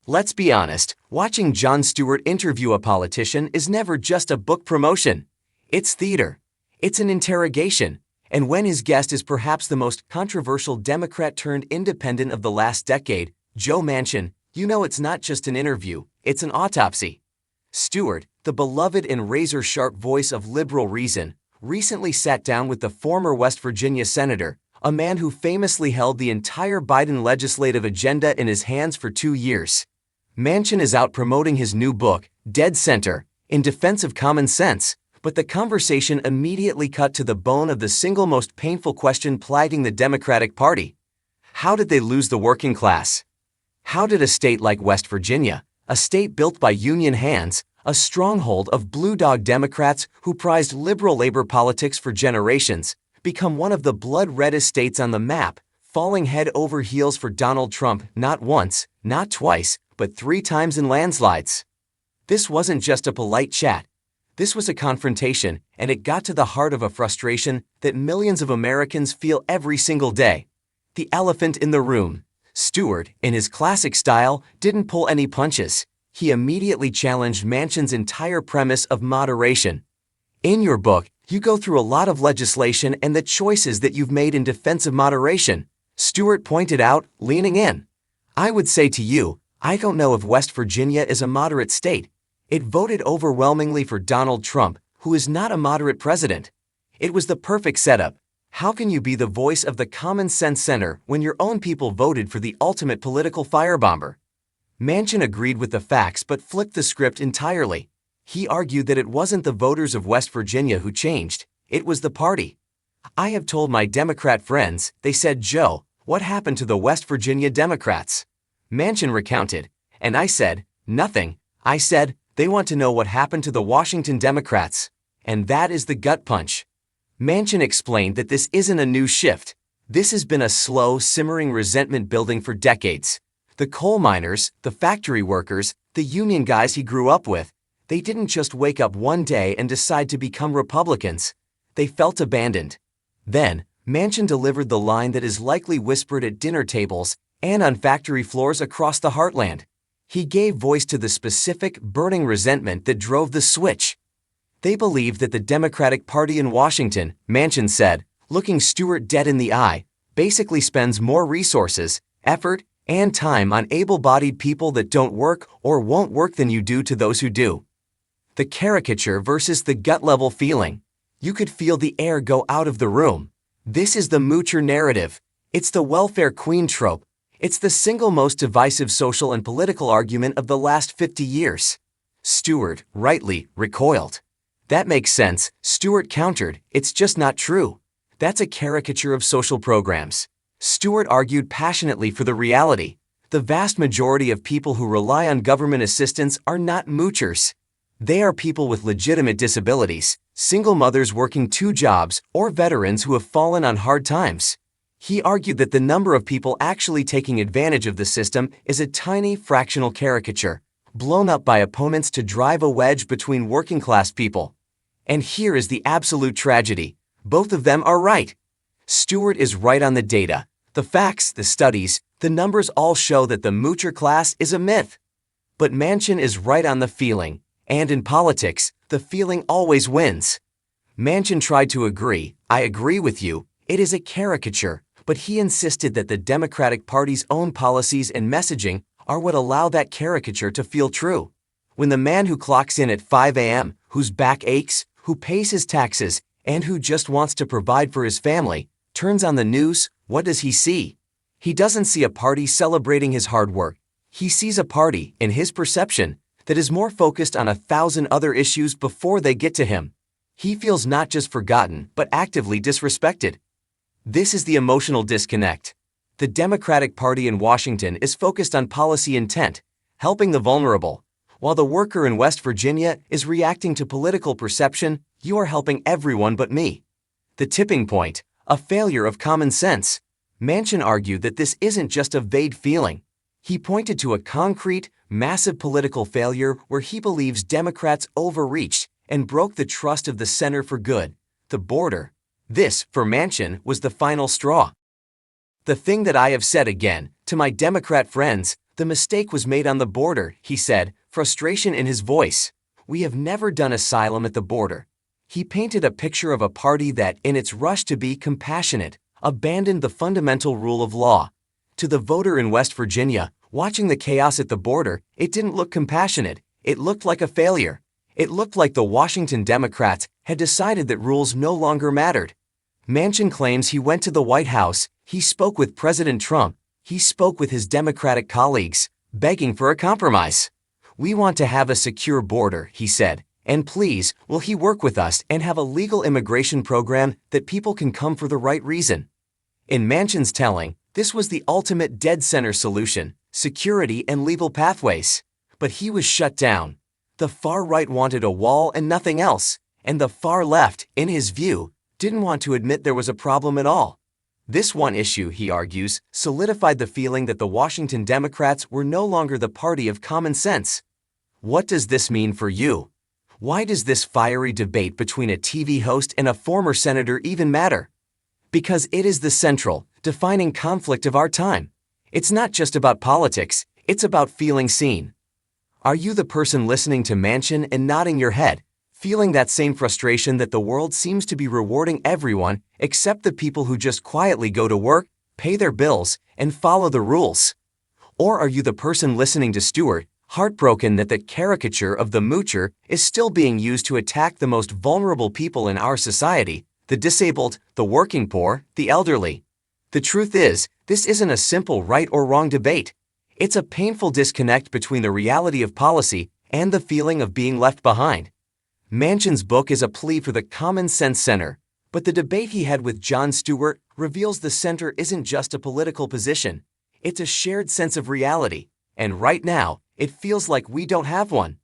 Let's be honest, watching Jon Stewart interview a politician is never just a book promotion. It's theater. It's an interrogation. And when his guest is perhaps the most controversial Democrat turned independent of the last decade, Joe Manchin, you know it's not just an interview, it's an autopsy. Stewart, the beloved and razor-sharp voice of liberal reason, recently sat down with the former West Virginia senator, a man who famously held the entire Biden legislative agenda in his hands for 2 years. Manchin is out promoting his new book, Dead Center, in defense of common sense, but the conversation immediately cut to the bone of the single most painful question plaguing the Democratic Party. How did they lose the working class? How did a state like West Virginia, a state built by union hands, a stronghold of blue dog Democrats who prized liberal labor politics for generations, become one of the blood-reddest states on the map, falling head over heels for Donald Trump not once, not twice, but 3 times in landslides? This wasn't just a polite chat. This was a confrontation, and it got to the heart of a frustration that millions of Americans feel every single day. The elephant in the room. Stewart, in his classic style, didn't pull any punches. He immediately challenged Manchin's entire premise of moderation. In your book, you go through a lot of legislation and the choices that you've made in defense of moderation, Stewart pointed out, leaning in. I would say to you, I don't know if West Virginia is a moderate state. It voted overwhelmingly for Donald Trump, who is not a moderate president. It was the perfect setup. How can you be the voice of the common sense center when your own people voted for the ultimate political firebomber? Manchin agreed with the facts but flipped the script entirely. He argued that it wasn't the voters of West Virginia who changed, it was the party. I have told my Democrat friends, they said, Joe, what happened to the West Virginia Democrats? Manchin recounted, and I said, nothing. I said, they want to know what happened to the Washington Democrats. And that is the gut punch. Manchin explained that this isn't a new shift. This has been a slow, simmering resentment building for decades. The coal miners, the factory workers, the union guys he grew up with, they didn't just wake up one day and decide to become Republicans. They felt abandoned. Then, Manchin delivered the line that is likely whispered at dinner tables and on factory floors across the heartland. He gave voice to the specific, burning resentment that drove the switch. They believe that the Democratic Party in Washington, Manchin said, looking Stewart dead in the eye, basically spends more resources, effort, and time on able-bodied people that don't work or won't work than you do to those who do. The caricature versus the gut-level feeling. You could feel the air go out of the room. This is the moocher narrative. It's the welfare queen trope. It's the single most divisive social and political argument of the last 50 years. Stewart, rightly, recoiled. That makes sense, Stewart countered, it's just not true. That's a caricature of social programs. Stewart argued passionately for the reality. The vast majority of people who rely on government assistance are not moochers. They are people with legitimate disabilities, single mothers working 2 jobs, or veterans who have fallen on hard times. He argued that the number of people actually taking advantage of the system is a tiny fractional caricature, blown up by opponents to drive a wedge between working-class people. And here is the absolute tragedy. Both of them are right. Stewart is right on the data. The facts, the studies, the numbers all show that the moocher class is a myth. But Manchin is right on the feeling. And in politics, the feeling always wins. Manchin tried to agree, I agree with you, it is a caricature, but he insisted that the Democratic Party's own policies and messaging are what allow that caricature to feel true. When the man who clocks in at 5 a.m., whose back aches, who pays his taxes, and who just wants to provide for his family, turns on the news, what does he see? He doesn't see a party celebrating his hard work. He sees a party, in his perception, that is more focused on 1,000 other issues before they get to him. He feels not just forgotten, but actively disrespected. This is the emotional disconnect. The Democratic Party in Washington is focused on policy intent, helping the vulnerable, while the worker in West Virginia is reacting to political perception, you are helping everyone but me. The tipping point, a failure of common sense. Manchin argued that this isn't just a vague feeling. He pointed to a concrete, massive political failure where he believes Democrats overreached and broke the trust of the center for good, the border. This, for Manchin, was the final straw. The thing that I have said again, to my Democrat friends, "The mistake was made on the border," he said, frustration in his voice. "We have never done asylum at the border." He painted a picture of a party that, in its rush to be compassionate, abandoned the fundamental rule of law. To the voter in West Virginia, watching the chaos at the border, it didn't look compassionate. It looked like a failure. It looked like the Washington Democrats had decided that rules no longer mattered. Manchin claims he went to the White House, he spoke with President Trump, he spoke with his Democratic colleagues, begging for a compromise. "We want to have a secure border," he said, "and please, will he work with us and have a legal immigration program that people can come for the right reason?" In Manchin's telling, this was the ultimate dead center solution: security and legal pathways. But he was shut down. The far right wanted a wall and nothing else, and the far left, in his view, didn't want to admit there was a problem at all. This one issue, he argues, solidified the feeling that the Washington Democrats were no longer the party of common sense. What does this mean for you? Why does this fiery debate between a TV host and a former senator even matter? Because it is the central, defining conflict of our time. It's not just about politics, it's about feeling seen. Are you the person listening to Manchin and nodding your head, feeling that same frustration that the world seems to be rewarding everyone except the people who just quietly go to work, pay their bills, and follow the rules? Or are you the person listening to Stewart, heartbroken that the caricature of the moocher is still being used to attack the most vulnerable people in our society, the disabled, the working poor, the elderly? The truth is, this isn't a simple right or wrong debate. It's a painful disconnect between the reality of policy and the feeling of being left behind. Manchin's book is a plea for the common sense center, but the debate he had with Jon Stewart reveals the center isn't just a political position. It's a shared sense of reality, and right now, it feels like we don't have one.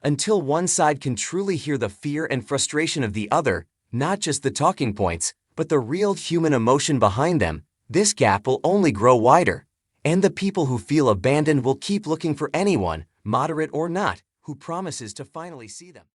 Until one side can truly hear the fear and frustration of the other, not just the talking points, but the real human emotion behind them, this gap will only grow wider. And the people who feel abandoned will keep looking for anyone, moderate or not, who promises to finally see them.